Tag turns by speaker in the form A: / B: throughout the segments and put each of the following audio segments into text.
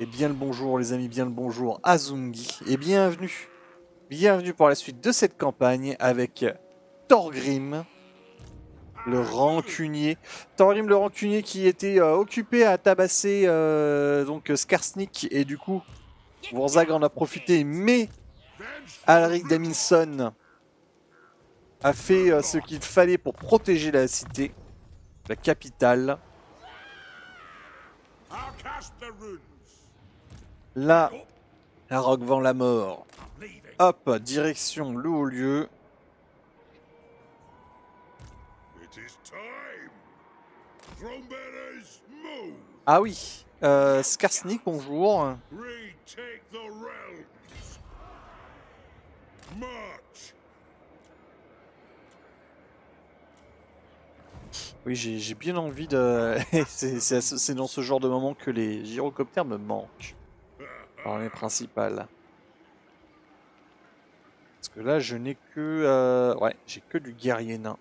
A: Et bien le bonjour les amis, bien le bonjour à Zungi. Et bienvenue, bienvenue pour la suite de cette campagne avec Thorgrim, le rancunier. Thorgrim le rancunier qui était occupé à tabasser donc Skarsnik et du coup Wurzag en a profité, mais Alric Daminson a fait ce qu'il fallait pour protéger la cité, la capitale. Là, la roque vend la mort. Hop, direction le haut lieu. Ah oui, Skarsnik, bonjour. Oui, j'ai bien envie de... c'est dans ce genre de moment que les gyrocoptères me manquent. L'armée principale. Parce que là, je n'ai que... ouais, j'ai que du guerrier nain.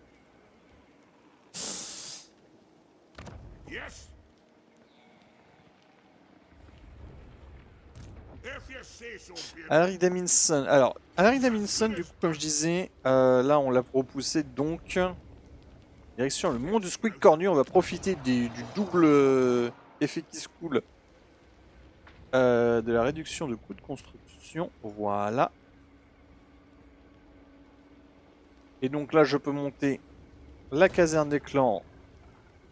A: Alaric Daminson. Alors, Alaric Daminson, du coup, comme je disais, là, on l'a repoussé, donc... Direction le mont du Squeak Cornu, on va profiter du double effet qui se coule de la réduction de coûts de construction. Voilà. Et donc là, je peux monter la caserne des clans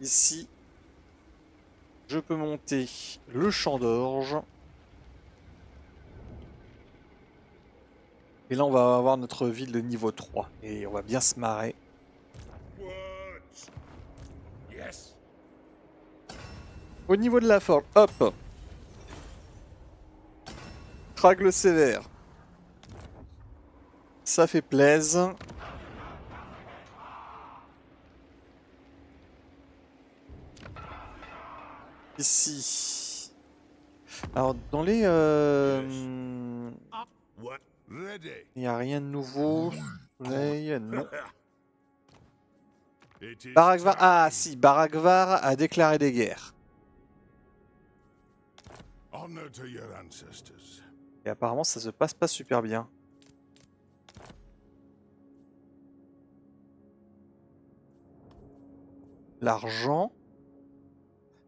A: ici. Je peux monter le champ d'orge. Et là, on va avoir notre ville de niveau 3. Et on va bien se marrer. Au niveau de la forge, hop. Cragle sévère. Ça fait plaisir. Ici. Alors, dans les... il n'y a rien de nouveau. Soleil, non. Baragvar... Ah si, Baragvar a déclaré des guerres. Et apparemment, ça se passe pas super bien. L'argent.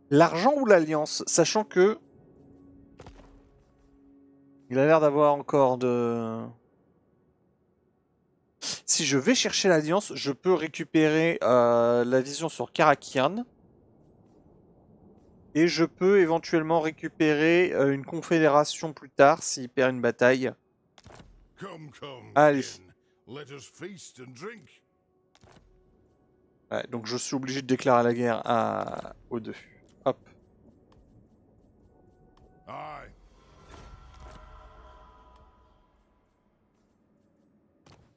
A: L'argent ou l'alliance, sachant que... Il a l'air d'avoir encore de... Si je vais chercher l'alliance, je peux récupérer la vision sur Karakian. Et je peux éventuellement récupérer une confédération plus tard s'il perd une bataille. Allez. Ouais, donc je suis obligé de déclarer la guerre aux deux. Hop.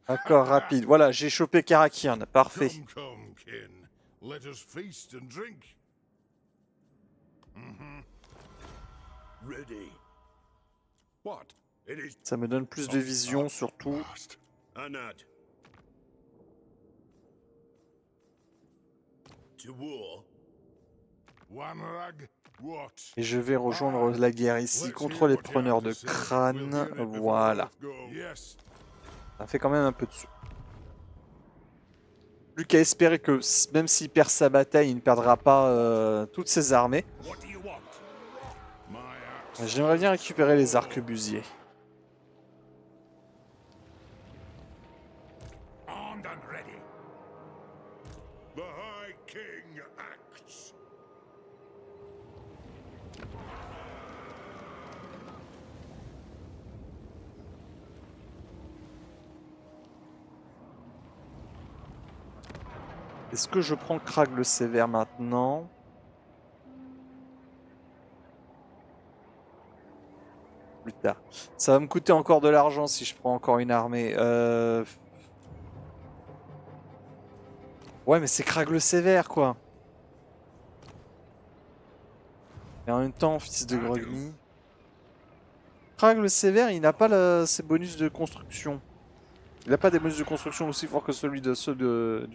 A: Accord rapide. Voilà, j'ai chopé Karakian. Parfait. Ça me donne plus de vision surtout. Et je vais rejoindre la guerre ici contre les preneurs de crâne. Voilà. Ça fait quand même un peu de sous. Plus qu'à espérer que même s'il perd sa bataille, il ne perdra pas toutes ses armées. J'aimerais bien récupérer les arquebusiers. Est-ce que je prends Krag le Sévère maintenant? Plus tard. Ça va me coûter encore de l'argent si je prends encore une armée. Ouais, mais c'est Krag le Sévère, quoi. Et en même temps, fils de Grogny. Krag le Sévère, il n'a pas ses bonus de construction. Il n'a pas des bonus de construction aussi forts que ceux du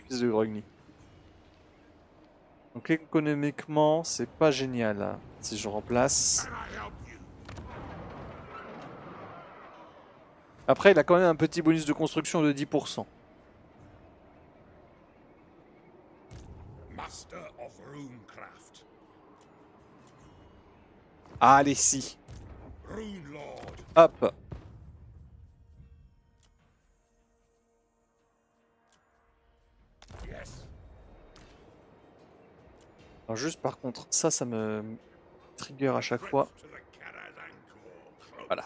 A: fils de Grogny. Donc économiquement, c'est pas génial, hein, si je remplace. Après, il a quand même un petit bonus de construction de 10%.
B: Master of Runecraft.
A: Allez, si.
B: Rune Lord.
A: Hop.
B: Yes.
A: Alors juste par contre, ça me trigger à chaque fois.
B: To the Karazhan.
A: Voilà.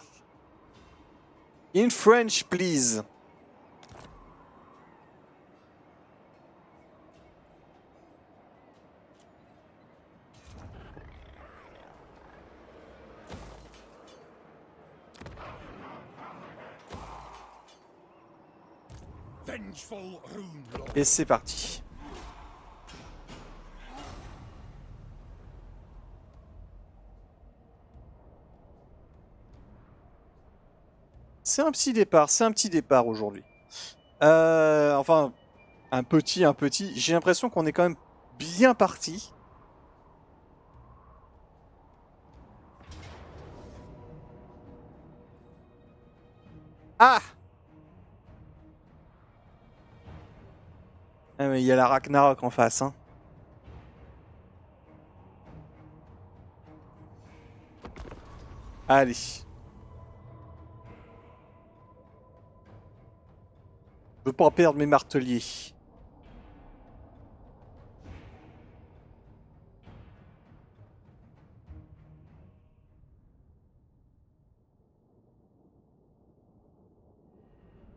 A: In French, please.
B: Vengeful Rune Lord.
A: Et c'est parti. C'est un petit départ aujourd'hui. Enfin, un petit. J'ai l'impression qu'on est quand même bien parti. Ah! Ah mais il y a la Ragnarok en face, hein. Allez. Je veux pas perdre mes marteliers.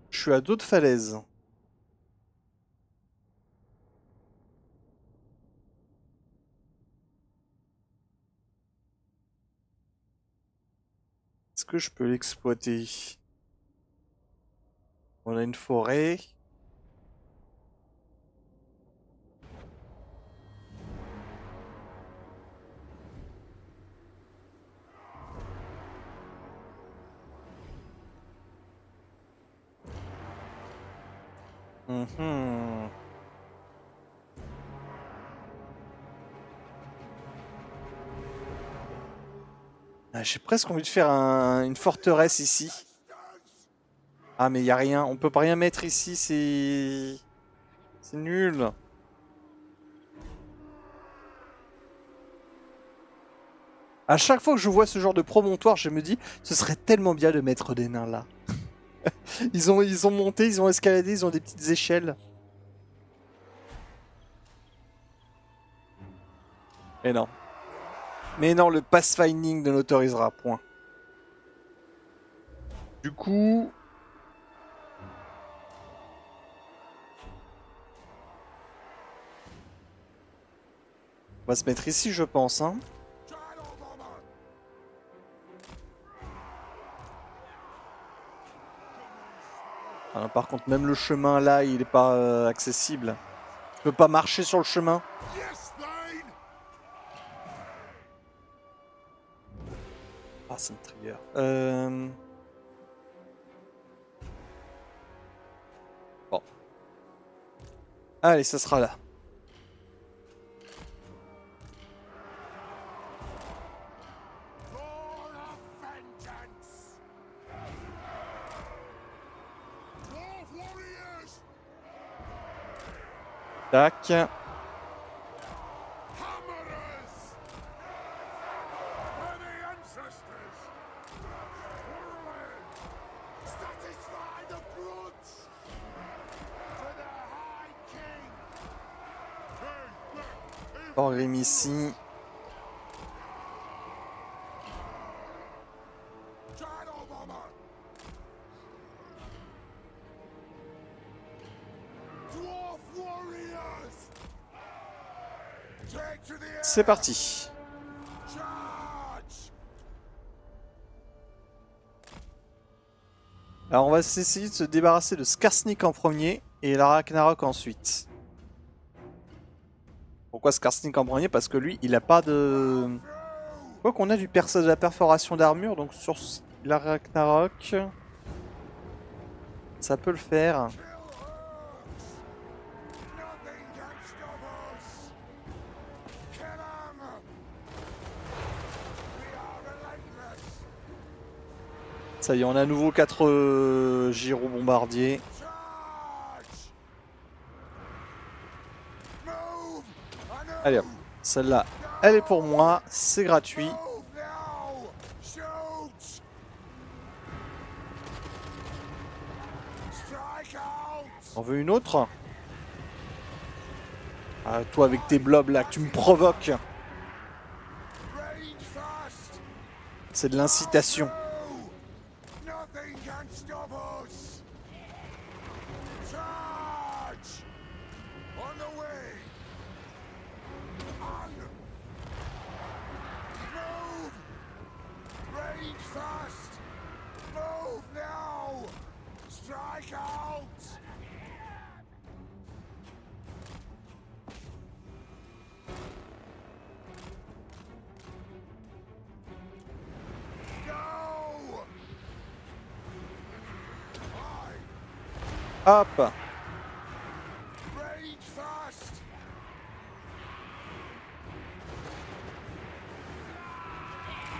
A: Je suis à dos de falaise. Est-ce que je peux l'exploiter? On a une forêt. Mhm. Ah, j'ai presque envie de faire une forteresse ici. Ah mais y a rien, on peut pas rien mettre ici, c'est nul. À chaque fois que je vois ce genre de promontoire, je me dis, ce serait tellement bien de mettre des nains là. Ils ont monté, ils ont escaladé, ils ont des petites échelles. Et non. Mais non, le pathfinding ne l'autorisera point. Du coup... On va se mettre ici, je pense, hein. Ah, par contre, même le chemin là, il est pas accessible. Je peux pas marcher sur le chemin. Ah, ça me trigger. Bon. Allez, ça sera là. Tac. Thorgrim ici. C'est parti. Alors on va essayer de se débarrasser de Skarsnik en premier et la Ragnarok ensuite. Pourquoi Skarsnik en premier? Parce que lui, il a pas de... Quoi qu'on a de la perforation d'armure, donc sur la Ragnarok, ça peut le faire. Ça y est, on a à nouveau 4 gyrobombardiers.
B: Charge! Move!
A: Allez hop, celle-là, elle est pour moi, c'est gratuit.
B: Move now! Shoot! Strike out!
A: On veut une autre? Ah, toi avec tes blobs là, que tu me provoques.
B: Range fast!
A: C'est de l'incitation.
B: No! Nothing can stop us! Charge! On the way! On! Move! Range fast! Move now! Strike out! Go! Aye!
A: Hop.
B: Range fast!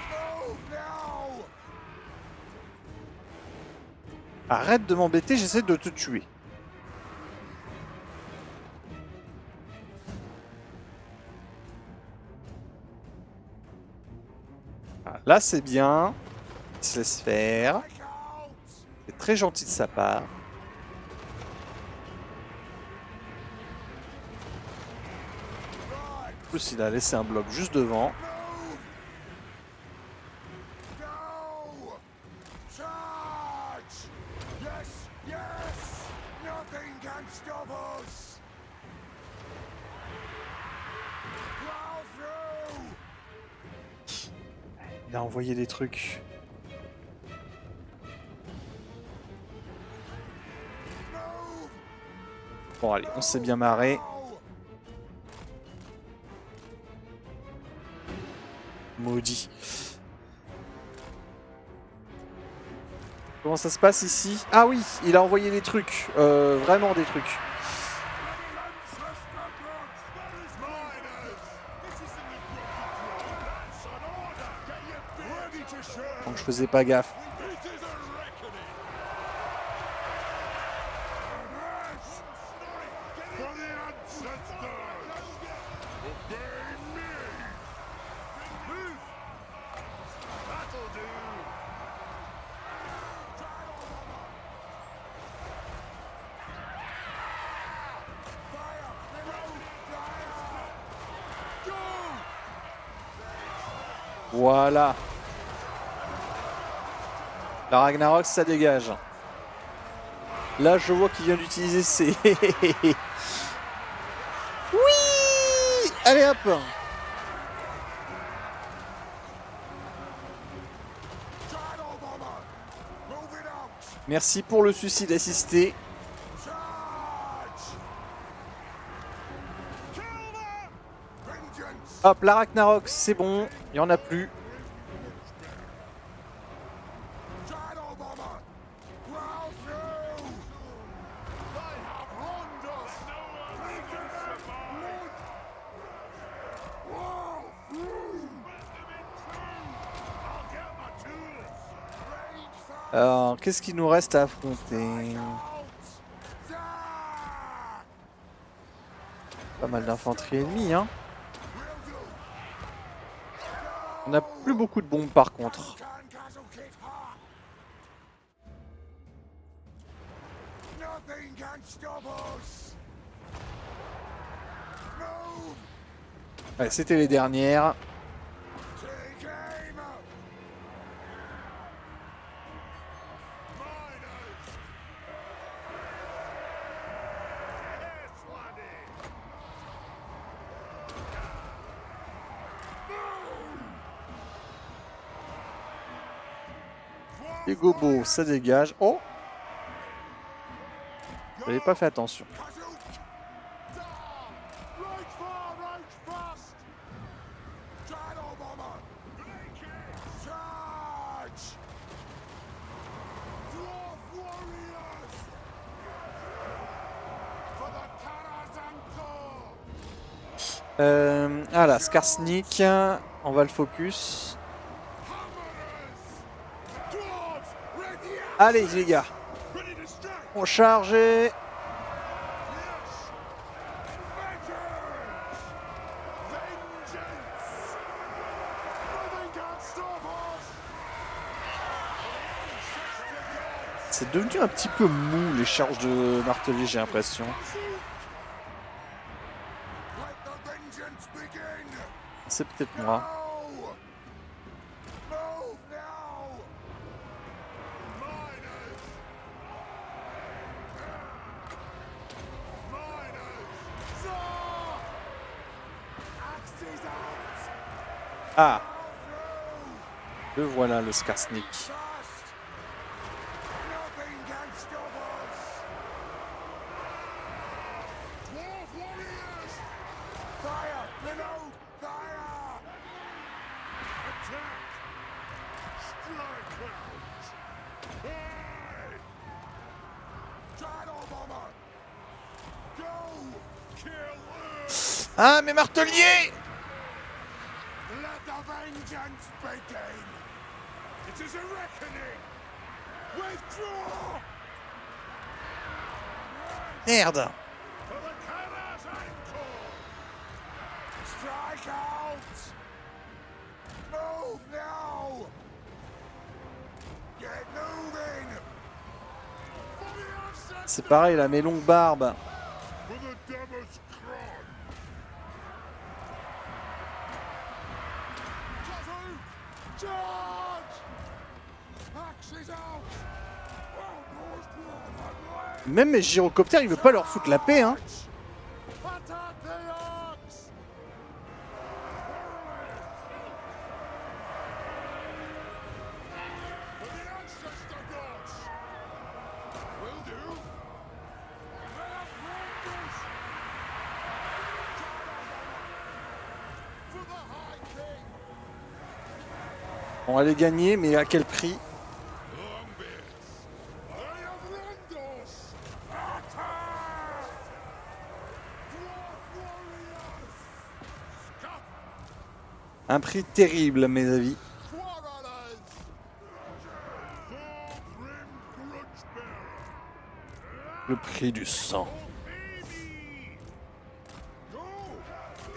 B: Move now!
A: Arrête de m'embêter, j'essaie de te tuer. Ah, là c'est bien. Il se laisse faire.
B: Strike out!
A: C'est très gentil de sa part.
B: Right!
A: En plus, il a laissé un bloc juste devant.
B: Move! Go! Charge! Yes! Yes! Nothing can stop us! Plow through!
A: Il a envoyé des trucs.
B: Move!
A: Bon allez, on s'est bien marré.
B: Now!
A: Maudit. Comment ça se passe ici? Ah oui, il a envoyé des trucs. Vraiment des trucs. Donc je faisais pas gaffe. Voilà. La Ragnarok, ça dégage. Là, je vois qu'il vient d'utiliser ses... Oui! Allez hop!
B: Shadow bomber! Move it out!
A: Merci pour le suicide assisté.
B: Charge! Kill them! Vengeance!
A: Hop, la Ragnarok, c'est bon. Il n'y en a plus.
B: Shadow bomber! Plow through! They have wronged us! Vengeance! Blood! Plow through! I'll get my tools! Range fast!
A: Alors, qu'est-ce qu'il nous reste à affronter?
B: Out! Ah!
A: Pas mal d'infanterie ennemie, hein.
B: Will do!
A: On n'a plus beaucoup de bombes par contre.
B: Can castle kit hot! Nothing can stop us! Move!
A: Ouais, c'était les dernières.
B: Take aim! Miners! Yes, laddie!
A: Les gobos, ça dégage. Oh! J'avais pas fait attention.
B: Right far, right fast! Shadow bomber! Charge! Dwarf warriors! For the Karazanko!
A: Ah là, Skarsnik. On va le focus.
B: Hammers! Dwarf
A: Allez les gars,
B: Ready to strike.
A: on charge et...
B: Yes. Vengeance. Nothing can stop us.
A: C'est devenu un petit peu mou les charges de martelet, j'ai l'impression.
B: Let the vengeance begin.
A: C'est peut-être moi.
B: Now. Move now. Miners. Miners. Saw. Axes out.
A: Ah,
B: Through.
A: le voilà le Skarsnik.
B: Fast. Nothing can stop us. Dwarf warriors. Fire. Reload. Fire. Attack. Strike out. Hey. Shadow bomber. Go. Kill Earth.
A: Ah, mes marteliers!
B: Let the vengeance begin. It is a reckoning. Withdraw.
A: Merde!
B: For the Kara's ankle. Strike out. Move now. Get moving. For the ancestors.
A: C'est pareil là, mes longues barbes.
B: For the Demon's Crown. Charge! Axes out.
A: Même mes gyrocoptères, il veut pas leur foutre la paix, hein.
B: Attack the ox! For the ancestor gods! Will do. For the High King!
A: On va les gagner, mais à quel prix?
B: I am Randos! Attack! Dwarf warriors! Scum!
A: Un prix terrible, à mes avis.
B: Warriors! Thorgrim Grudgebearer!
A: Le prix du sang.
B: Oh, baby! Go!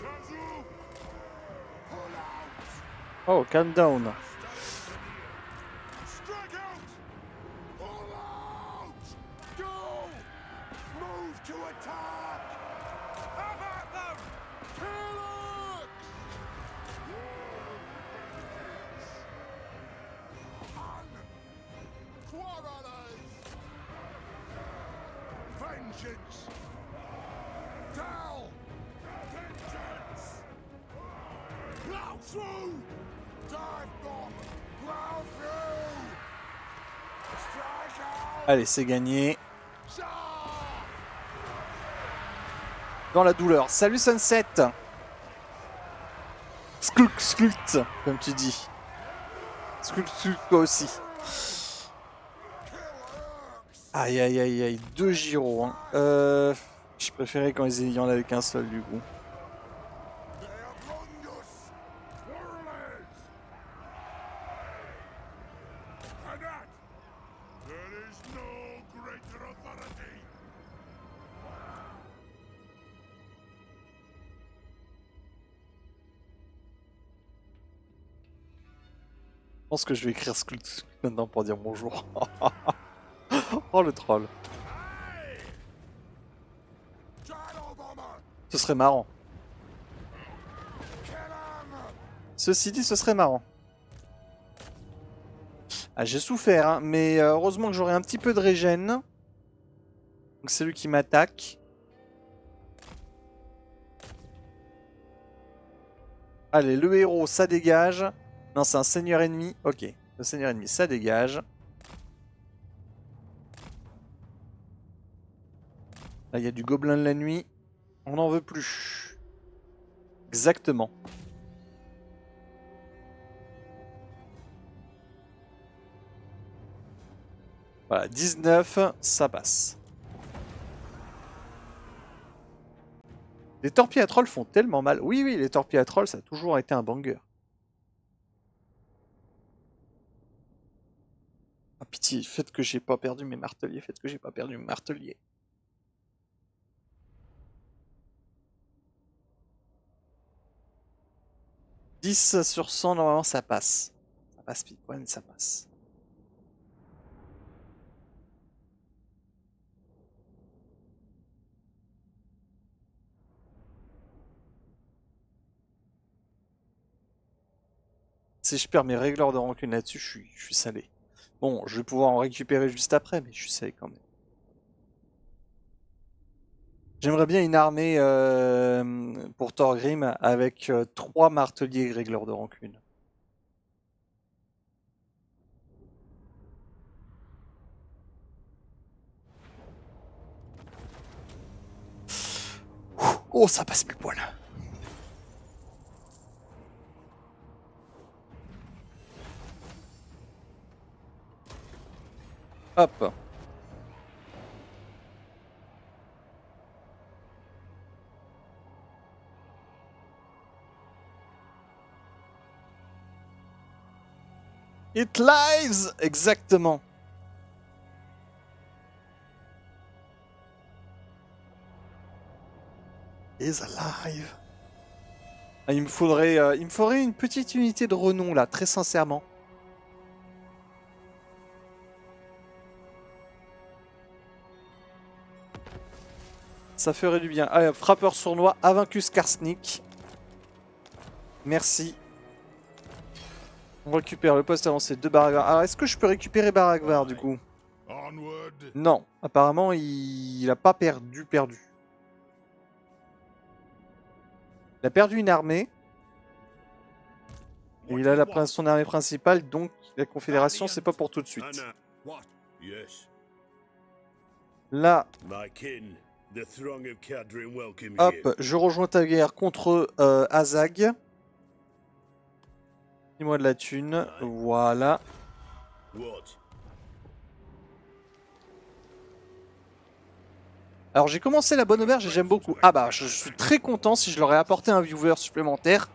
B: Kazoo! Pull out!
A: Oh, calm down.
B: Strike out! Pull out! Go! Move to attack! Have at them! Kill it! On! Quarrelers! Vengeance! Down! Vengeance! Plow through! Dive bomb! Plow through! Strike out!
A: Allez, c'est gagné.
B: Charge!
A: Dans la douleur. Salut Sunset! Skulk, skulk, comme tu dis. Skulk, skulk, toi aussi.
B: Kill Urks!
A: Aïe, aïe, aïe, aïe. 2 gyros, hein. Je préférais quand il y en avait qu'un seul, du coup.
B: They are Mundus! Warriors! And that, there is no greater authority!
A: Je pense que je vais écrire skulk, skulk maintenant pour dire bonjour. Oh, le troll.
B: Hey! Shadow bomber!
A: Ce serait marrant.
B: Kill 'em!
A: Ceci dit, ce serait marrant. Ah, j'ai souffert, hein, mais heureusement que j'aurai un petit peu de régène. Donc c'est lui qui m'attaque. Allez, le héros, ça dégage. Non, c'est un seigneur ennemi. Ok, le seigneur ennemi, ça dégage. Là, il y a du gobelin de la nuit. On n'en veut plus. Exactement. Voilà, 19, ça passe. Les torpilles à troll font tellement mal. Oui, oui, les torpilles à troll, ça a toujours été un banger. pitié, faites que j'ai pas perdu mes marteliers, faites que j'ai pas perdu mes marteliers. « 10 sur 100, normalement ça passe. Ça passe pile poil, mais ça passe. Si je perds mes régleurs de rancune là-dessus, je suis salé. Bon, je vais pouvoir en récupérer juste après, mais je suis salé quand même. J'aimerais bien une armée pour Thorgrim avec 3 marteliers régleurs de rancune. Oh, ça passe plus poil. Hop. It lives! Exactement. Is alive. Ah, il me faudrait une petite unité de renom là, très sincèrement. Ça ferait du bien. Allez, frappeur sournois a vaincu Skarsnik. Merci. On récupère le poste avancé de Baragvar. Alors, est-ce que je peux récupérer Baragvar du coup? Non, apparemment il a pas perdu. Il a perdu une armée. Et il a son armée principale, donc la Confédération, c'est pas pour tout de suite. Là, hop, je rejoins ta guerre contre Azag. Dis-moi de la thune, voilà. Alors j'ai commencé la bonne auberge et j'aime beaucoup. Ah bah je suis très content si je leur ai apporté un viewer supplémentaire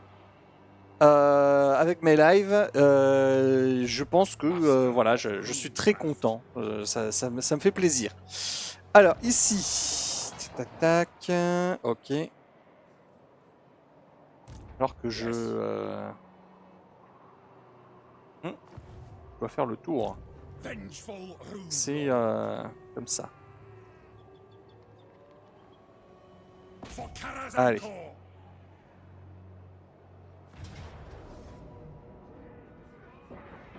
A: avec mes lives. Je pense que voilà, je suis très content. Ça me fait plaisir. Alors ici, tac tac, ok. Alors que je dois faire le tour. C'est comme ça. Allez.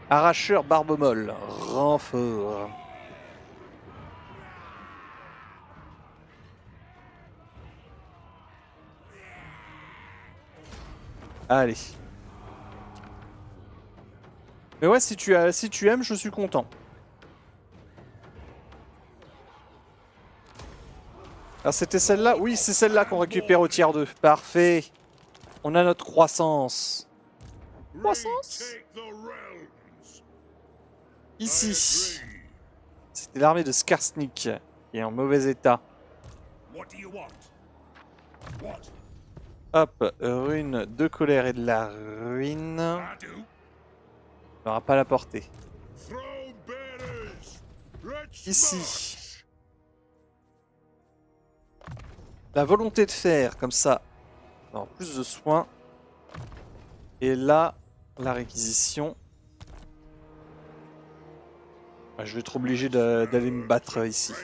A: Arracheur barbe molle, renfort. Allez. Mais ouais, si tu aimes, je suis content. Alors c'était celle-là? Oui, c'est celle-là qu'on récupère au tiers 2. Parfait. On a notre croissance. Croissance? Ici. C'était l'armée de Skarsnik qui est en mauvais état. Hop, rune de colère et de la ruine. On n'aura pas la portée. Ici. La volonté de faire, comme ça. Alors, plus de soins. Et là, la réquisition. Je vais être obligé d'aller me battre ici.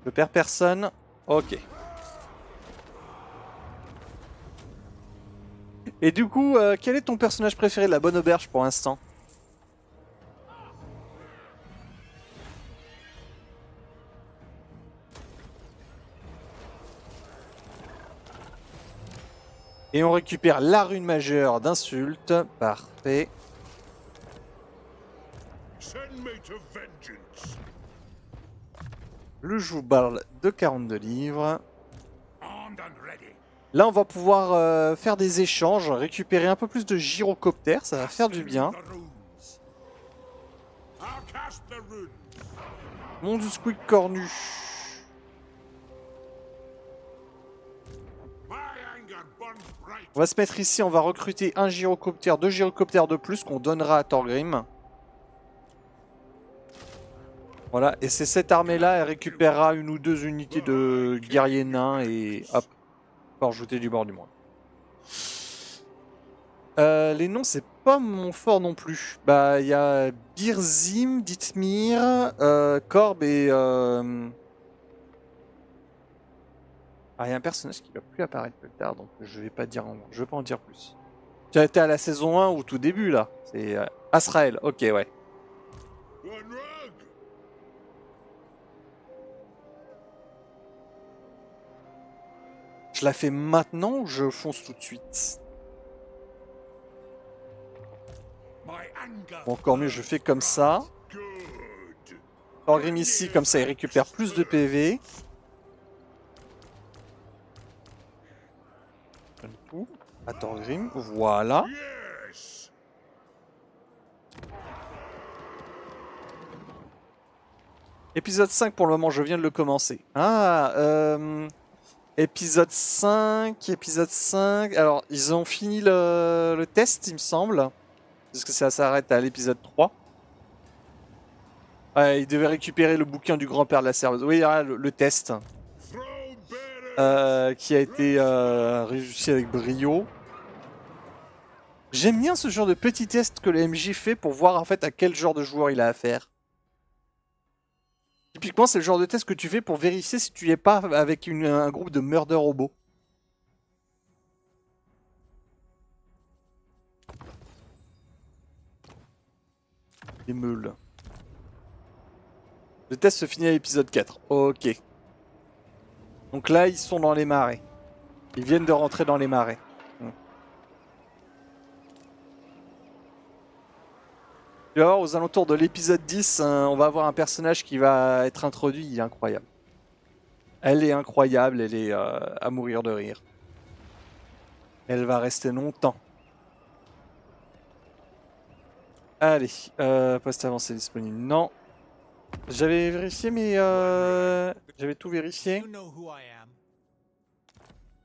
A: Je perds personne. Ok. Et du coup, quel est ton personnage préféré de la bonne auberge pour l'instant? Et on récupère la rune majeure d'insulte. Parfait. Le joue-barle de 42 livres. Là, on va pouvoir faire des échanges, récupérer un peu plus de gyrocoptères, ça va faire du bien. Mon du squeak cornu.
B: anger burns bright.
A: On va se mettre ici, on va recruter un gyrocoptère, 2 gyrocoptères de plus qu'on donnera à Thorgrim. Voilà, et c'est cette armée-là, elle récupérera une ou deux unités de guerriers nains et hop, pour rajouter du bord du monde. Les noms, c'est pas mon fort non plus. Bah, il y a Birzim, Dithmir, Korb et... Ah, il y a un personnage qui va plus apparaître plus tard, donc je vais pas en dire plus. Tu as été à la saison 1 au tout début, là. C'est Azrael, ok, ouais.
B: One rug.
A: Je la fais maintenant ou je fonce tout de suite?
B: My anger.
A: Bon, encore mieux, je fais comme ça.
B: Good.
A: Thorgrim ici, comme ça, il récupère plus de PV. Donne tout à Thorgrim, voilà.
B: Yes.
A: Épisode 5 pour le moment, je viens de le commencer. Épisode 5, épisode 5. Alors, ils ont fini le test, il me semble. Parce que ça s'arrête à l'épisode 3. Ouais, ils devaient récupérer le bouquin du grand-père de la serveuse. Oui, le test.
B: Throw better.
A: Qui a été réussi avec brio. J'aime bien ce genre de petit test que le MJ fait pour voir en fait à quel genre de joueur il a affaire. Typiquement, c'est le genre de test que tu fais pour vérifier si tu es pas avec un groupe de murder robots. Les meules. Le test se finit à l'épisode 4. Ok. Donc là, ils sont dans les marais. Ils viennent de rentrer dans les marais. Tu vas voir, aux alentours de l'épisode 10, on va avoir un personnage qui va être introduit. Il est incroyable. Elle est incroyable, elle est à mourir de rire. Elle va rester longtemps. Allez, poste avancé disponible. Non. J'avais vérifié, mais j'avais tout vérifié.
C: You know who I am.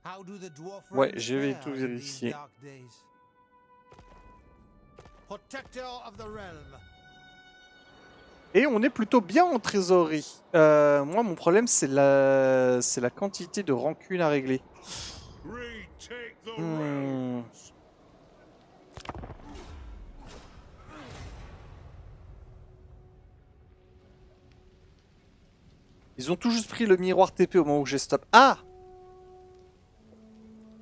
C: How do the dwarf
A: Ouais,
C: realms
A: j'avais
C: fare
A: tout
C: in these
A: vérifié.
C: dark days? Protector of the realm.
A: Et on est plutôt bien en trésorerie. Moi, mon problème, c'est la quantité de rancune à régler.
B: Retake the
A: Hmm.
B: realms.
A: Ils ont tout juste pris le miroir TP au moment où j'ai stop. Ah!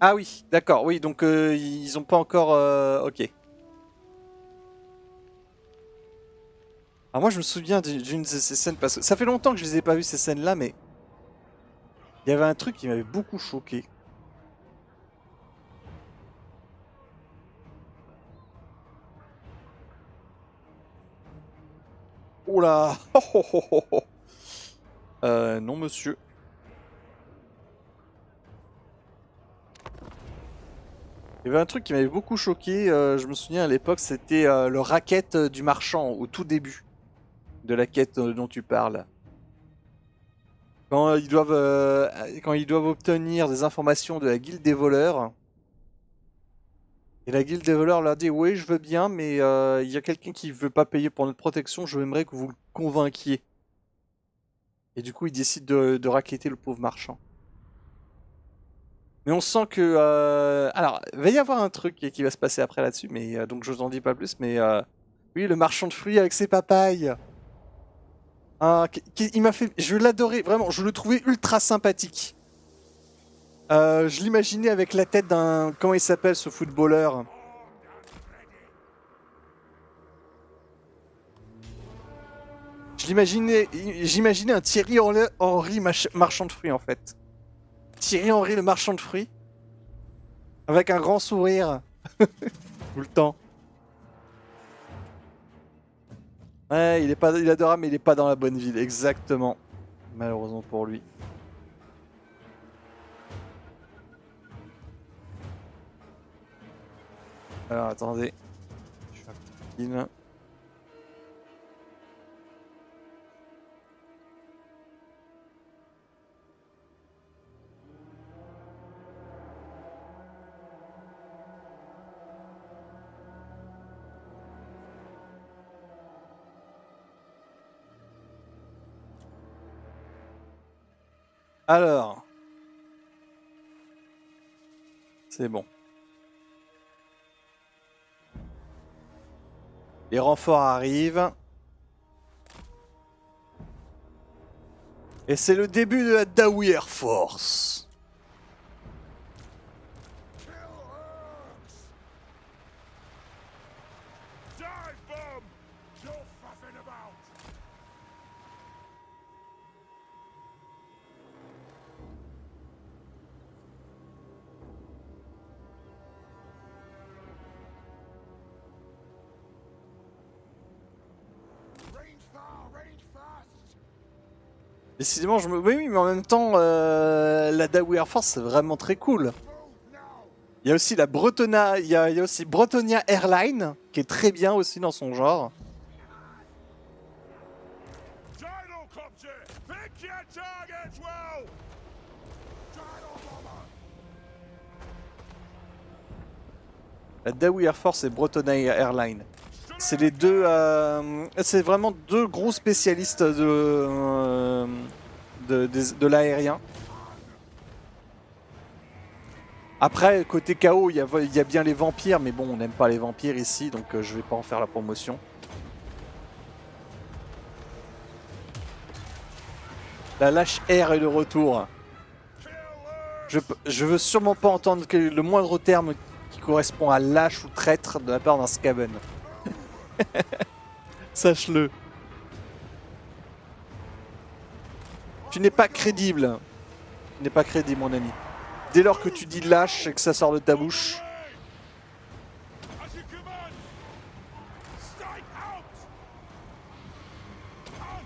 A: Ah oui, d'accord, oui, donc ils ont pas encore... ok. Alors moi je me souviens d'une de ces scènes, parce que ça fait longtemps que je les ai pas vues ces scènes-là, mais... Il y avait un truc qui m'avait beaucoup choqué. Oula! Non monsieur. Il y avait un truc qui m'avait beaucoup choqué, je me souviens à l'époque, c'était le racket du marchand au tout début de la quête dont tu parles. Quand quand ils doivent obtenir des informations de la guilde des voleurs, et la guilde des voleurs leur dit oui, je veux bien, mais il y a quelqu'un qui veut pas payer pour notre protection, je aimerais que vous le convainquiez. Et du coup, ils décident de racketter le pauvre marchand. Mais on sent que... Alors, il va y avoir un truc qui va se passer après là-dessus, mais donc je vous en dis pas plus, mais... Oui, le marchand de fruits avec ses papayes. Ah, il m'a fait... Je l'adorais, vraiment, je le trouvais ultra sympathique. Je l'imaginais avec la tête d'un... Comment il s'appelle ce footballeur? J'imaginais un Thierry Henry marchand de fruits en fait. Thierry Henry le marchand de fruits. Avec un grand sourire. Tout le temps. Ouais, il est adorable, mais il est pas dans la bonne ville, exactement. Malheureusement pour lui. Alors attendez. Je suis un petit kill. Alors. C'est bon. Les renforts arrivent. Et c'est le début de la Dawi Air Force.
B: Kill Urks! Dive bomb! You're fuffing about! Range far, range fast!
A: Décidément, je me... Oui, mais en même temps, la Dawi Air Force, c'est vraiment très cool.
B: Move now!
A: Il y a aussi la Bretona... il y a aussi Bretonia Airline, qui est très bien aussi dans son genre.
B: Gyrocopter! Pick your targets well! Gyro bomber!
A: La Dawi Air Force et Bretonia Airline. C'est les deux... c'est vraiment deux gros spécialistes de l'aérien. Après, côté KO, il y a bien les vampires, mais bon, on n'aime pas les vampires ici, donc je vais pas en faire la promotion. La lâche air est de retour. Je veux sûrement pas entendre le moindre terme qui correspond à lâche ou traître de la part d'un Skaven. Sache-le. Tu n'es pas crédible. Tu n'es pas crédible, mon ami. Dès lors que tu dis lâche et que ça sort de ta bouche.
B: As you command! Strike out! On!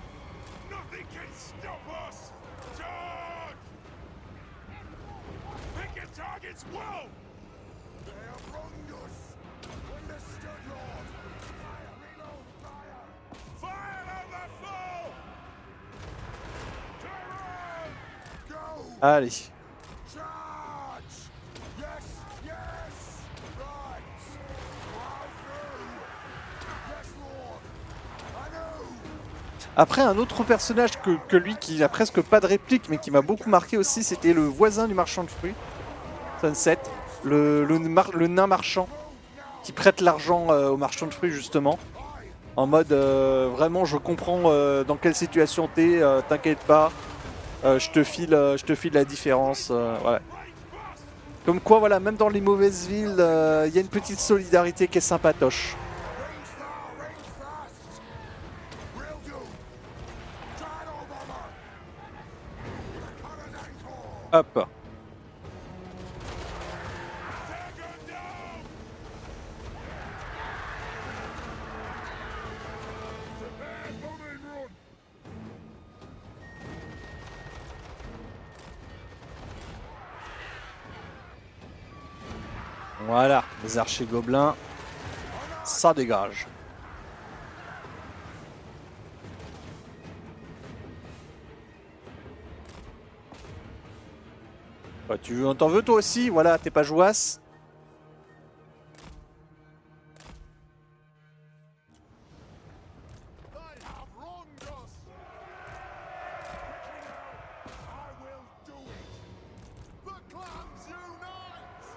B: Nothing can stop us! Charge! Pick your targets well! They have wronged us! Understood, Lord! Fire! Reload! Fire! Fire on the foe! Turn around! Go!
A: Allez.
B: Charge! Yes! Yes! Right! Plow through! Yes, Lord! I know!
A: Après, un autre personnage que lui qui n'a presque pas de réplique, mais qui m'a beaucoup marqué aussi, c'était le voisin du marchand de fruits. Sunset. Le nain marchand. Qui prête l'argent au marchand de fruits, justement. En mode, vraiment, je comprends dans quelle situation t'es, t'inquiète pas. Je te file la différence. Voilà. Comme quoi, voilà, même dans les mauvaises villes, il y a une petite solidarité qui est sympatoche.
B: Range far, range fast! Will do! Gyro bomber! Coronantor!
A: Hop.
B: Dagger down! Prepare bombing run!
A: Voilà, les archers gobelins. Ça dégage. Bah, t'en veux toi aussi? Voilà, t'es pas jouasse.
B: They have wronged us! I will do it! The clans unite!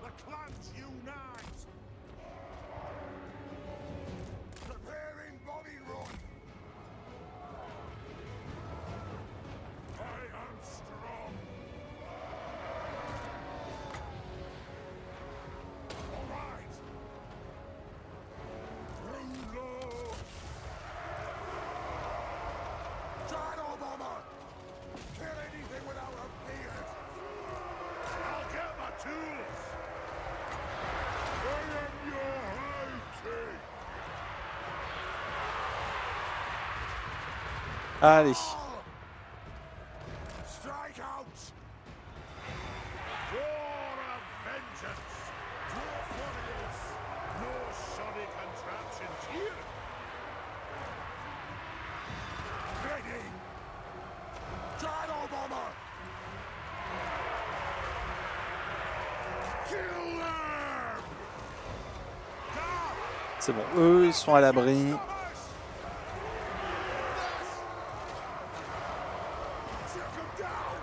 B: The clans unite! Preparing bombing run! I am strong! All right! Rulo! Gyro bomber! Kill anything without a beard! I'll get my tools! I am your high king!
A: Allez.
B: Strike out! War of vengeance! Dwarf warriors! No shoddy contraptions here! Ready! Gyro bomber! Kill them!
A: C'est bon, eux ils sont à l'abri.
B: them down!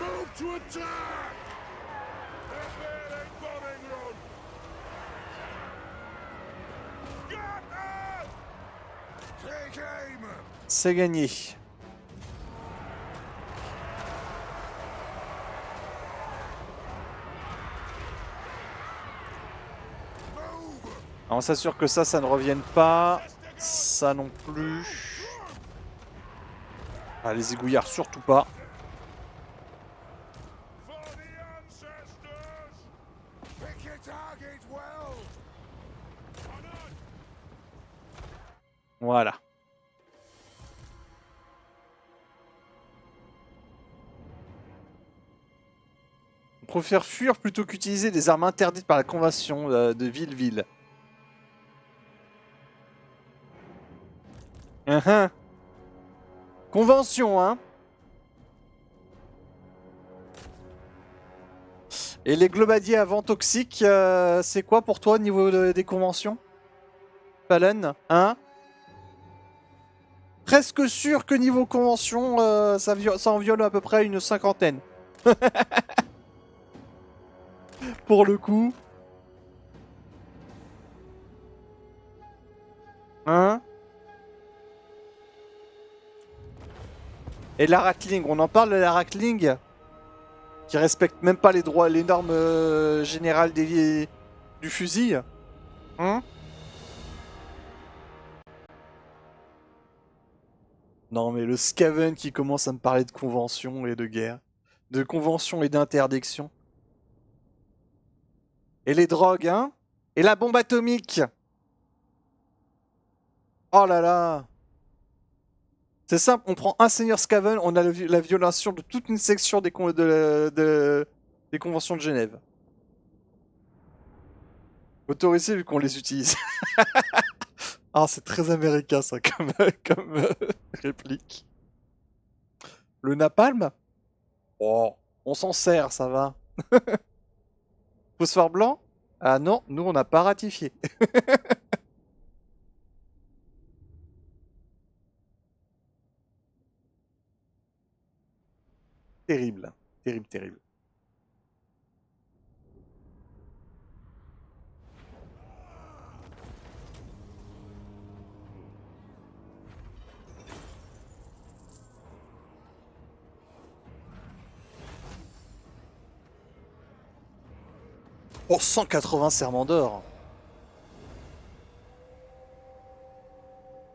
B: Move to attack! Prepare a bombing run! Get up! Take aim!
A: C'est gagné.
B: Move!
A: Alors, on s'assure que ça ne revienne pas. Ça non plus. Ah, les égouillards, surtout pas.
B: For the ancestors! Pick your target well! On on!
A: Voilà. On préfère fuir plutôt qu'utiliser des armes interdites par la convention de Ville-Ville. Convention, hein. Et les globadiers avant toxiques, c'est quoi pour toi au niveau des conventions, Palen, hein? Presque sûr que niveau convention, ça en viole à peu près une cinquantaine. Pour le coup. Hein? Et la Ratling, on en parle de la Ratling qui respecte même pas les droits, les normes générales du fusil. Hein? Non mais le Skaven qui commence à me parler de convention et de guerre. De convention et d'interdiction. Et les drogues, hein? Et la bombe atomique! Oh là là! C'est simple, on prend un seigneur Skaven, on a la violation de toute une section des conventions de Genève. Autorisé vu qu'on les utilise. Ah, c'est très américain ça comme réplique. Le napalm? Oh, on s'en sert, ça va. Phosphore blanc? Ah non, nous on n'a pas ratifié. Terrible, terrible, terrible. Oh, 180 serments d'or.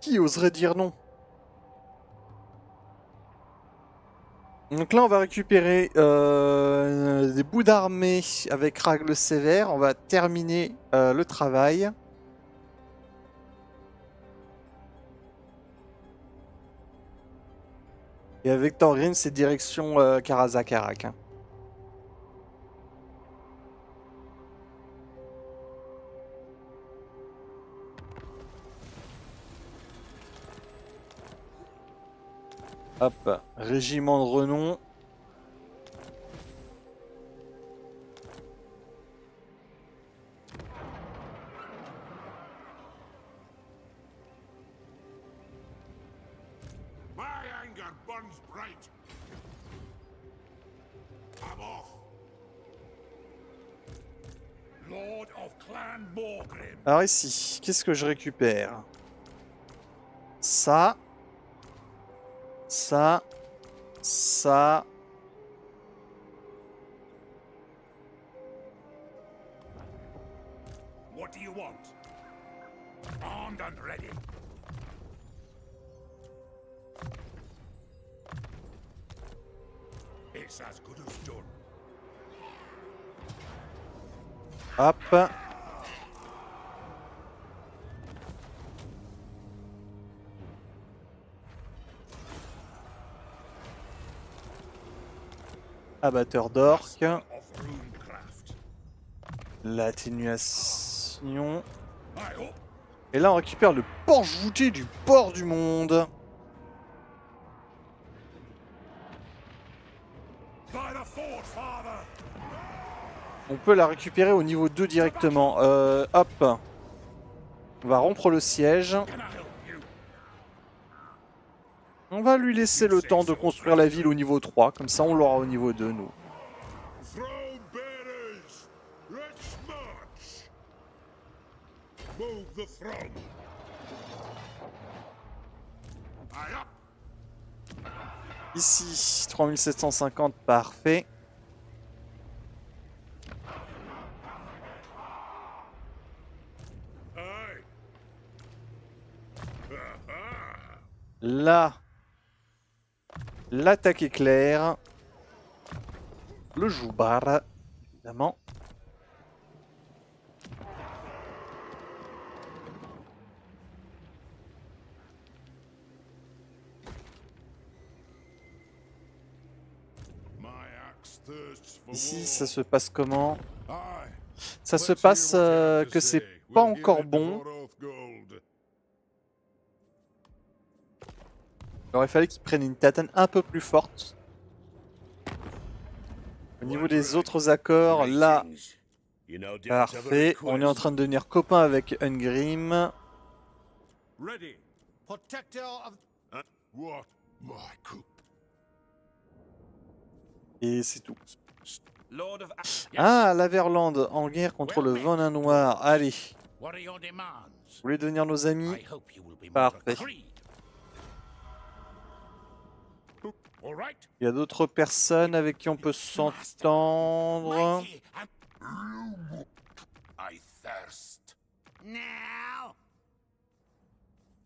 A: Qui oserait dire non? Donc là, on va récupérer des bouts d'armée avec Ragle Sévère. On va terminer le travail. Et avec Thorgrim, c'est direction Karazakarak. Hein. Hop, régiment de renom.
B: My anger burns bright. I'm off. Lord of Clan Morgrim.
A: Alors ici, qu'est-ce que je récupère? Ça. Ça. Ça.
B: What do you want? Armed and ready. It's as good as done.
A: Hop. Abatteur d'orques.
B: Of runecraft.
A: L'atténuation.
B: I hope.
A: Et là, on récupère le porche voûté du port du monde.
B: By the fort, father.
A: On peut la récupérer au niveau 2 directement. Hop. On va rompre le siège.
B: Can I help you?
A: On va lui laisser le temps de construire la ville au niveau 3, comme ça on l'aura au niveau 2, nous.
B: Throne bearers, let's march. Move the throne. Aye up.
A: Ici, 3750, parfait.
B: Aye.
A: Là, l'attaque éclair. Le joubar, évidemment.
B: My axe thirsts for
A: Ici,
B: war.
A: ça se passe comment?
B: Aye.
A: Ça se
B: Let's
A: passe
B: hear what you have to
A: que c'est
B: say.
A: pas
B: We'll give
A: encore
B: it
A: bon.
B: before Oathgold.
A: Il aurait fallu qu'ils prennent une tatane un peu plus forte. Au niveau des autres accords, là, parfait. On est en train de devenir copain avec Ungrim.
B: Ready.
C: Protector of
B: What? My coup.
A: Et c'est tout.
C: Lord of
A: Ah, l'Averland en guerre contre le Venin Noir. Allez,
C: What are your demands?
A: vous voulez devenir nos amis?
C: I hope you will be more
A: Parfait.
C: agreed.
B: All right.
A: Il y a d'autres personnes avec qui on peut s'entendre.
C: Mighty and
B: I thirst.
C: now.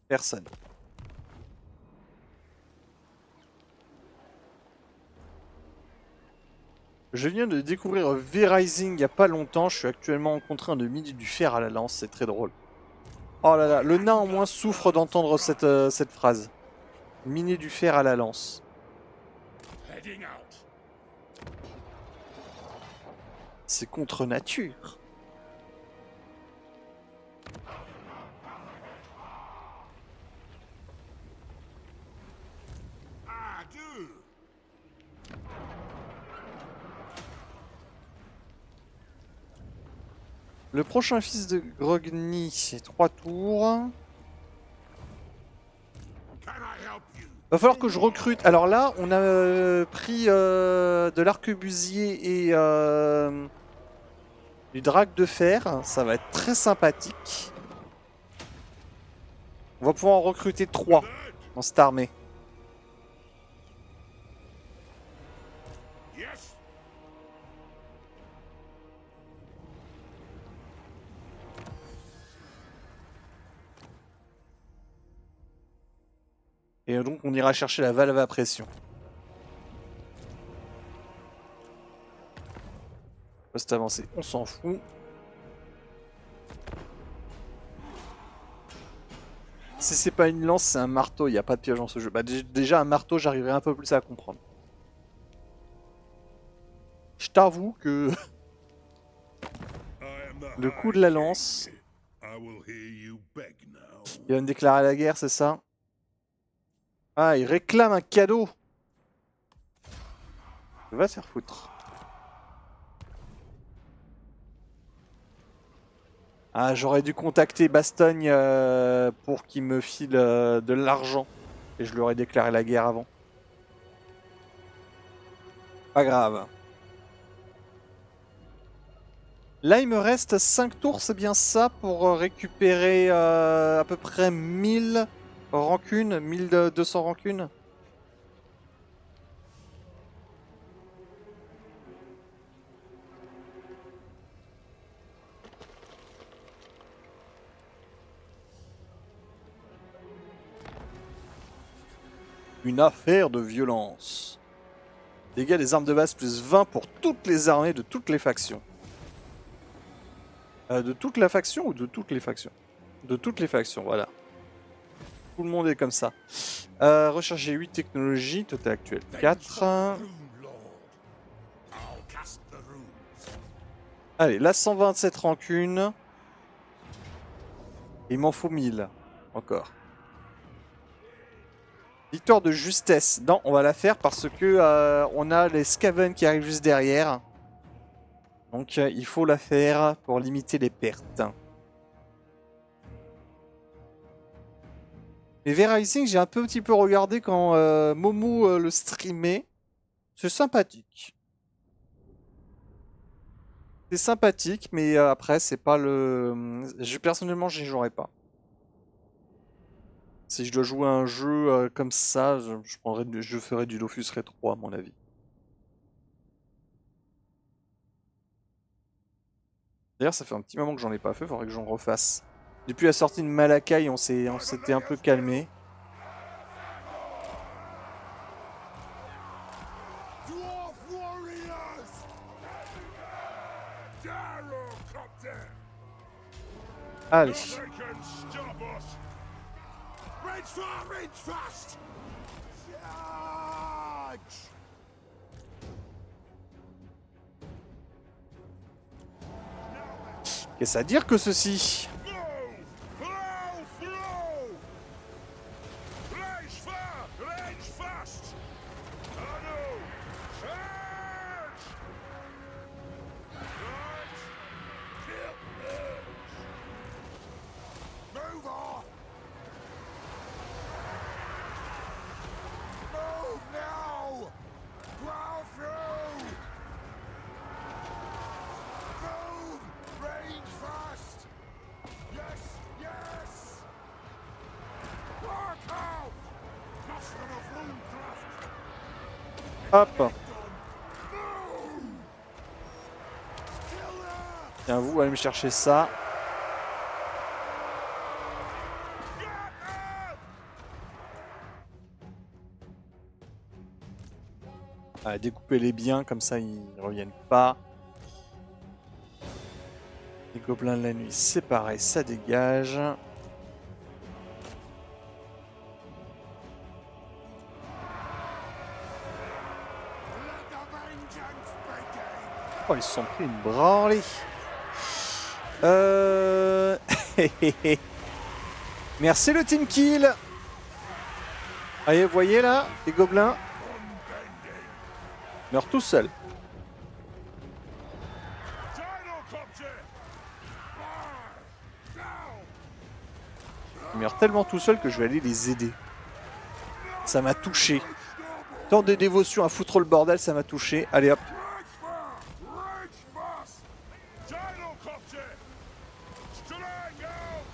A: Personne. Je viens de découvrir V-Rising il n'y a pas longtemps. Je suis actuellement en contraint de miner du fer à la lance. C'est très drôle. Oh là là, le nain au moins souffre d'entendre cette phrase. Miner du fer à la lance.
B: Heading out.
A: C'est contre nature.
B: Adieu.
A: Le prochain fils de Grogny, c'est 3 tours.
B: Can I help you?
A: Va falloir que je recrute. Alors là, on a pris de l'arquebusier et du drac de fer. Ça va être très sympathique. On va pouvoir en recruter 3 dans cette armée.
B: Yes.
A: Et donc on ira chercher la valve à pression. Poste avancé, on s'en fout. Si c'est pas une lance, c'est un marteau, il n'y a pas de piège dans ce jeu. Bah, déjà un marteau, j'arriverai un peu plus à comprendre. Je t'avoue que
B: I am the
A: le coup
B: High
A: de la
B: King.
A: lance,
B: I will hear you beg now.
A: il va me déclarer la guerre, c'est ça? Ah, il réclame un cadeau. Va se faire foutre. Ah, j'aurais dû contacter Bastogne pour qu'il me file de l'argent. Et je lui aurais déclaré la guerre avant. Pas grave. Là, il me reste 5 tours, c'est bien ça, pour récupérer à peu près 1000 rancunes, 1200 rancunes. Une affaire de violence. Dégâts des armes de base plus 20 pour toutes les armées de toutes les factions. De toute la faction ou de toutes les factions? De toutes les factions, voilà. Tout le monde est comme ça. Rechercher 8 technologies, total actuel 4.
B: Rune, Lord. I'll cast the runes.
A: Allez, là 127 rancunes. Il m'en faut 1000 encore. Victoire de justesse. Non, on va la faire parce que on a les Skaven qui arrivent juste derrière. Donc il faut la faire pour limiter les pertes. Mais V-Rising, j'ai un petit peu regardé quand Momo le streamait. C'est sympathique. C'est sympathique, mais après, c'est pas le... personnellement, j'y jouerai pas. Si je dois jouer à un jeu comme ça, je ferai du Dofus Retro, à mon avis. D'ailleurs, ça fait un petit moment que j'en ai pas fait, faudrait que j'en refasse. Depuis la sortie de Malakai, on s'était un peu calmé.
B: Dwarf warriors! Gyrocopter!
A: Allez.
B: Nothing can stop us! Reach far, reach fast! Charge!
A: Qu'est-ce à dire que ceci?
B: Move! Flow, flow! Reach far, reach fast! Anu! Charge! Right! Kill edge! Move on! Move now! Plow through! Move! Range fast! Yes! Yes! Work out! Master of Runecraft!
A: Hop.
B: Move! Killer!
A: Tiens, vous allez me chercher ça.
B: Get up!
A: Ah, découpez-les bien, comme ça ils reviennent pas. Les gobelins de la nuit, c'est pareil, ça dégage.
B: Let the vengeance begin!
A: Oh, ils se sont pris une branlée. Merci le team kill. Allez, vous voyez là, les gobelins meurent tout seuls.
B: Gyrocopter! Fire! Now!
A: Ils meurent tellement tout seuls que je vais aller les aider. Ça m'a touché. Tant de dévotion à foutre le bordel, ça m'a touché. Allez hop.
B: Reach far! Reach fast! Gyrocopter! Strang out!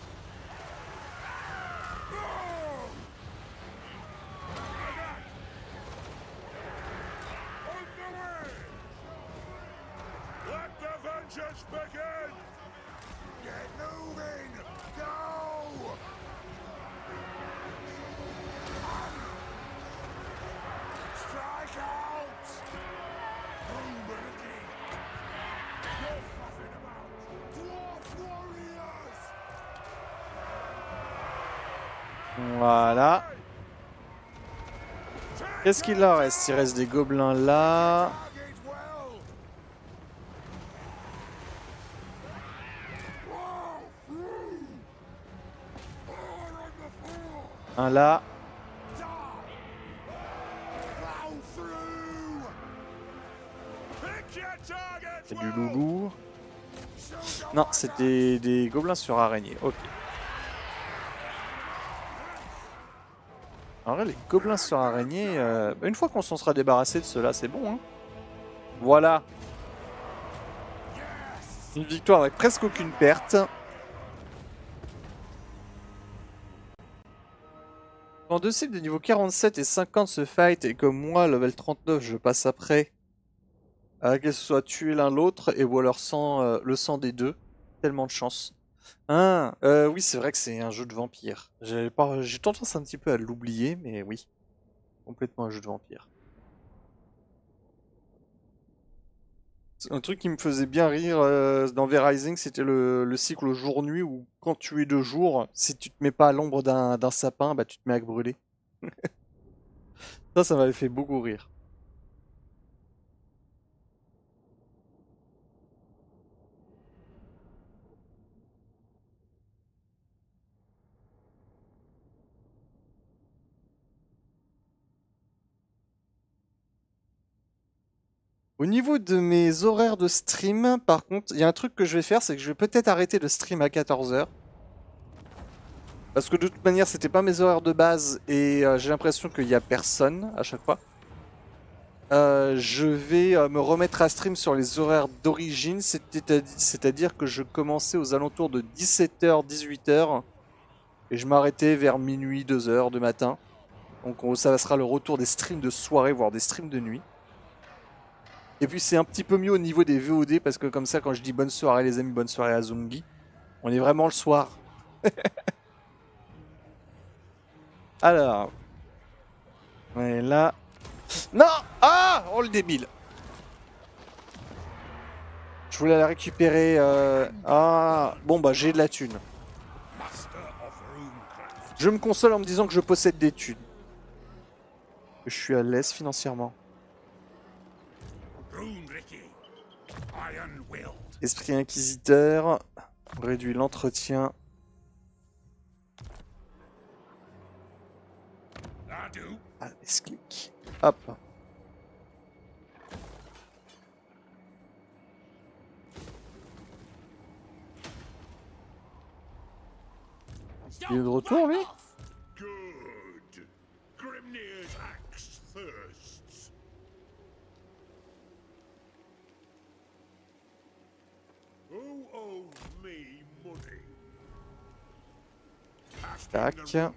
B: Move! Attack! On the way! Let the vengeance begin! Get moving! Go! Strike out! Boomerang! No fluffing about! Dwarf warriors!
A: Voilà. Qu'est-ce qu'il leur reste? Il reste des gobelins là.
B: Target well! Whoa! More on the floor!
A: Un là.
B: Die! Plow through! Pick your target
A: C'est du
B: well!
A: loulou.
B: Shoot your
A: Non,
B: marker!
A: c'était des gobelins sur araignée. Ok. En vrai, les gobelins sur araignée, une fois qu'on s'en sera débarrassé de ceux-là, c'est bon. Hein. Voilà. Une victoire avec presque aucune perte. Quand deux cibles de niveau 47 et 50 se fight et comme moi, level 39, je passe après, qu'elle se soit tué l'un l'autre et ou alors le sang des deux. Tellement de chance. Ah, oui, c'est vrai que c'est un jeu de vampire. J'ai tendance un petit peu à l'oublier, mais oui. Complètement un jeu de vampire. Un truc qui me faisait bien rire dans V-Rising, c'était le cycle jour-nuit où quand tu es de jour, si tu te mets pas à l'ombre d'un sapin, bah tu te mets à brûler. Ça m'avait fait beaucoup rire. Au niveau de mes horaires de stream, par contre, il y a un truc que je vais faire, c'est que je vais peut-être arrêter le stream à 14 h. Parce que de toute manière, c'était pas mes horaires de base et j'ai l'impression qu'il y a personne à chaque fois. Je vais me remettre à stream sur les horaires d'origine, c'est-à-dire que je commençais aux alentours de 17h, 18h et je m'arrêtais vers minuit, 2h du matin. Donc ça sera le retour des streams de soirée, voire des streams de nuit. Et puis c'est un petit peu mieux au niveau des VOD parce que comme ça, quand je dis bonne soirée les amis, bonne soirée à Zungi, on est vraiment le soir. Alors, on est là. Non! Ah! Oh le débile! Je voulais la récupérer. Ah, bon bah j'ai de la thune.
B: Master of runecraft.
A: Je me console en me disant que je possède des thunes. Que je suis à l'aise financièrement.
B: Runericky. Iron-willed.
A: Esprit inquisiteur. On réduit l'entretien.
B: Adu.
A: Ah, clic. Hop. Il est de retour lui?
B: Good. Grimnir's axe thirsts. Who owes me money? Casting
A: Tac.
B: the runes.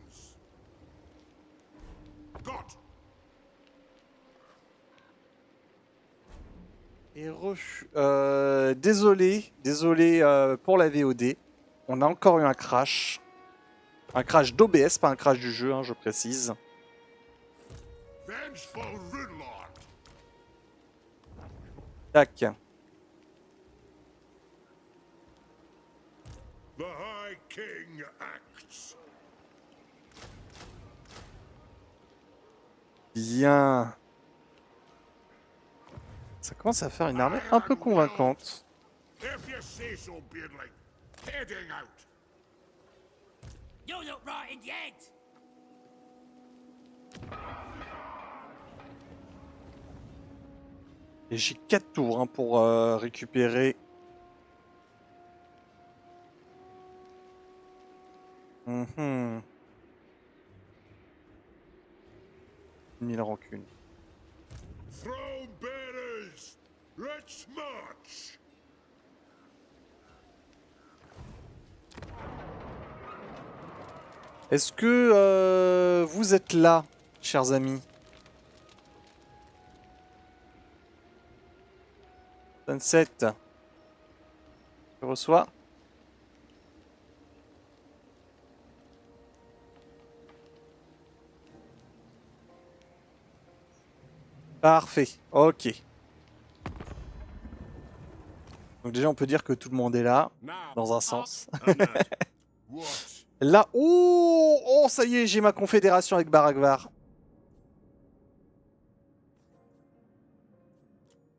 B: Got.
A: Et désolé pour la VOD. On a encore eu un crash. Un crash d'OBS, pas un crash du jeu, hein, je précise.
B: Vengeful Runelord.
A: Tac.
B: The High King acts.
A: Bien. Ça commence à faire une armée un peu convaincante.
B: If you say so, Beardling. Heading out.
D: You look rotten yet!
A: Et j'ai 4 tours hein, pour récupérer. Mhm. 1000 rancune.
B: Throne bearers, let's march.
A: Est-ce que vous êtes là, chers amis? Sunset. Je reçois. Parfait. Ok. Donc déjà, on peut dire que tout le monde est là,
B: Now,
A: dans un sens.
B: Anad, what?
A: Là, oh, ça y est, j'ai ma confédération avec Baragvar.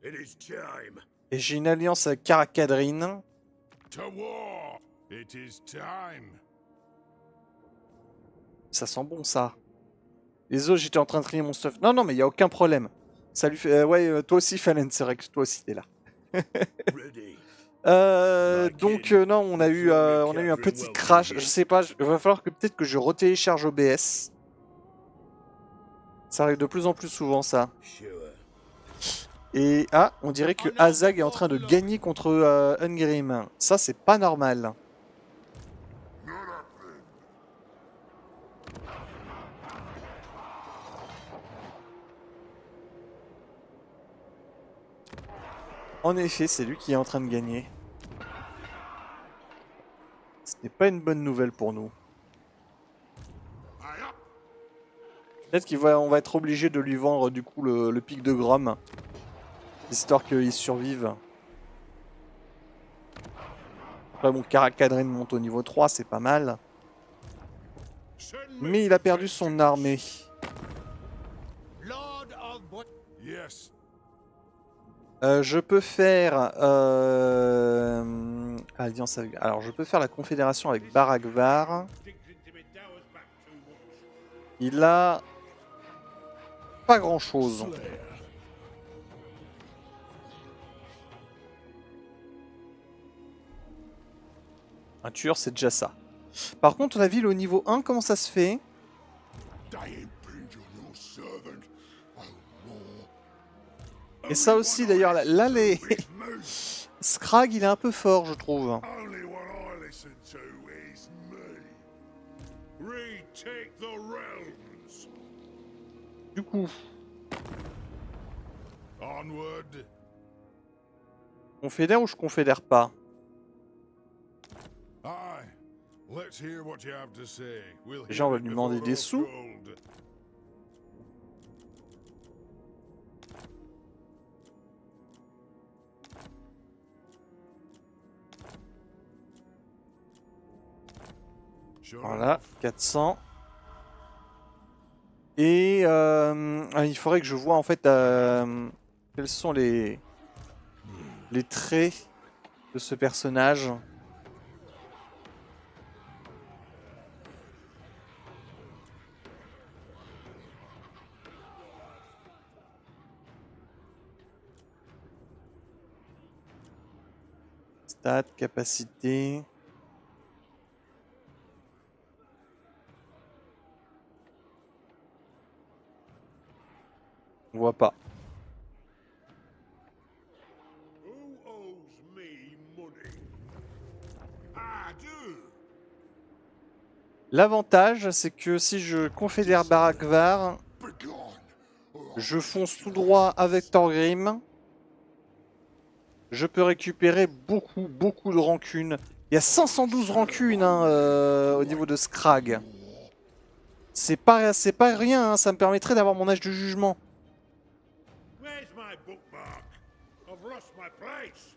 B: It is time.
A: Et j'ai une alliance avec Karakadrin.
B: To war. It is time.
A: Ça sent bon, ça. Les autres, j'étais en train de trier mon stuff. Non, mais il y a aucun problème. Ça lui fait... ouais, toi aussi, Fallen, c'est vrai que toi aussi, t'es là.
B: Ready.
A: Donc, non, on a eu un petit crash. Je sais pas, il va falloir que peut-être que je retélécharge OBS. Ça arrive de plus en plus souvent, ça.
B: Sure.
A: Et on dirait que Azag est en train de gagner contre Ungrim. Ça, c'est pas normal. En effet, c'est lui qui est en train de gagner. Ce n'est pas une bonne nouvelle pour nous.
B: Aye up.
A: Peut-être qu'on va être obligé de lui vendre du coup le pic de Grom. Histoire qu'il survive. Après bon, Karakadrin monte au niveau 3, c'est pas mal.
B: Send me
A: Mais il a perdu son armée.
C: Lord of what?
B: Yes.
A: Je peux faire alliance avec... Alors je peux faire la confédération avec Baragvar.
B: Digs into my towers back too much.
A: Il a pas grand chose. Un tueur, c'est déjà ça. Par contre, la ville au niveau 1, comment ça se fait? Et ça aussi, d'ailleurs, là, les... Scrag, il est un peu fort, je trouve.
B: Only what I listen to is me. Retake the realms.
A: Du coup,
B: Onward.
A: confédère ou je confédère pas?
B: Aye. Let's hear what you have to say. We'll
A: Déjà, on va
B: hear it
A: lui demander
B: before
A: des
B: they're
A: sous.
B: told. Sure
A: Voilà,
B: enough.
A: 400. Et il faudrait que je vois en fait quels sont les traits de ce personnage. Stats, capacité. On voit pas.
B: Who owes me money? I do.
A: L'avantage, c'est que si je confédère Barakvar,
B: Begone.
A: je fonce tout droit avec Thorgrim. Je peux récupérer beaucoup de rancunes. Il y a 512 rancunes hein, au niveau de Scrag. C'est pas rien, hein, ça me permettrait d'avoir mon âge de jugement.
B: Where's my bookmark? I've lost my place.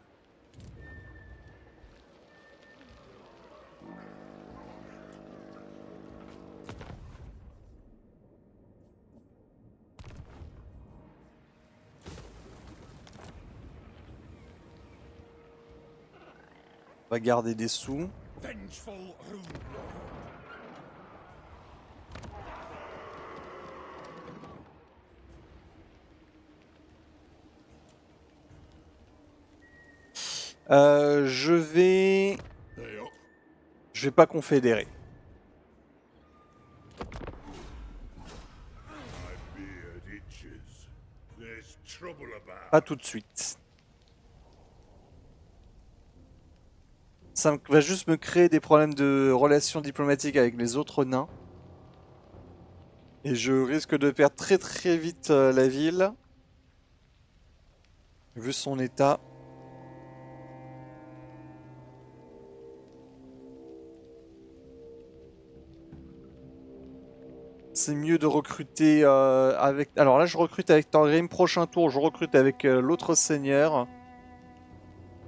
A: On va garder des sous.
B: Vengeful Rune Lord.
A: Je vais...
B: Hey up.
A: Je vais pas confédérer.
B: My beard itches. There's trouble about.
A: Pas tout de suite. Ça va juste me créer des problèmes de relations diplomatiques avec les autres nains. Et je risque de perdre très vite la ville. Vu son état. C'est mieux de recruter avec... Alors là, je recrute avec Thorgrim. Prochain tour, je recrute avec l'autre seigneur.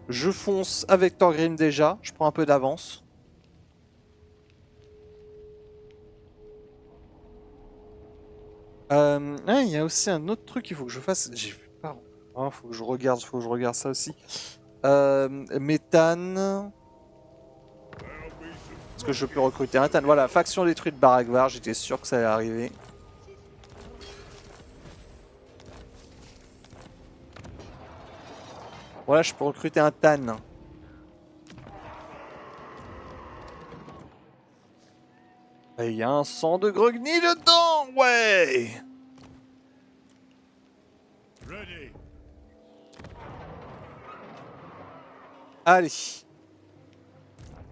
A: Je fonce avec Thorgrim déjà. Je prends un peu d'avance. Il y a aussi un autre truc qu'il faut que je fasse. J'ai vu pas. Oh, faut que je regarde ça aussi. Méthane. Est-ce que je peux recruter un Méthane? Voilà, faction détruite Barakvar. J'étais sûr que ça allait arriver. Voilà, je peux recruter un Tan. Et il y a un sang de Grogny dedans, ouais.
B: Ready.
A: Allez,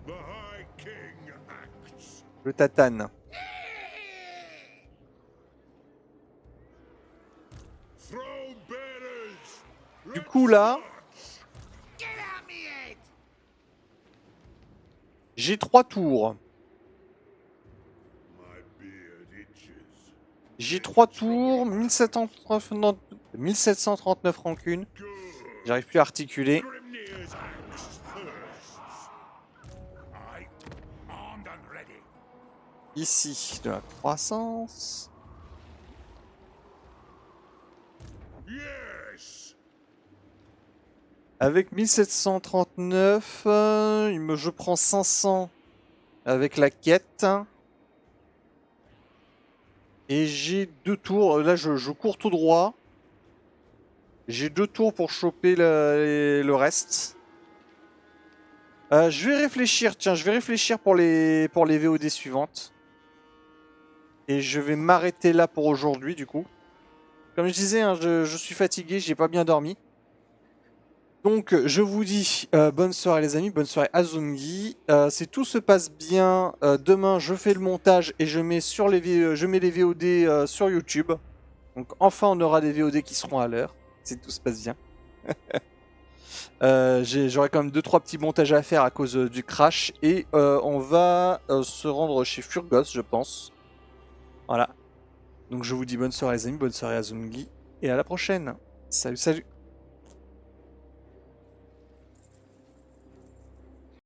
B: The High King acts.
A: le tatane.
B: Throne bearers.
A: Du coup là,
C: Get out me head!
A: j'ai 3 tours.
B: My beard itches.
A: J'ai 3 tours, 1739 rancunes.
B: Good.
A: J'arrive plus à articuler.
B: Grimnir's axe thirsts. I armed and ready.
A: Ici, de la croissance.
B: Yes.
A: Avec 1739, je prends 500 avec la quête. Et j'ai 2 tours. Là, je cours tout droit. J'ai 2 tours pour choper le reste. Je vais réfléchir, tiens, je vais réfléchir pour les VOD suivantes. Et je vais m'arrêter là pour aujourd'hui, du coup. Comme je disais, hein, je suis fatigué, j'ai pas bien dormi. Donc, je vous dis bonne soirée les amis, bonne soirée Azungi. Si tout se passe bien, demain je fais le montage et je mets, je mets les VOD sur YouTube. Donc enfin on aura des VOD qui seront à l'heure, si tout se passe bien. J'aurai quand même 2-3 petits montages à faire à cause du crash. Et on va se rendre chez Furgos, je pense. Voilà. Donc je vous dis bonne soirée les amis, bonne soirée Azungi. Et à la prochaine. Salut, salut.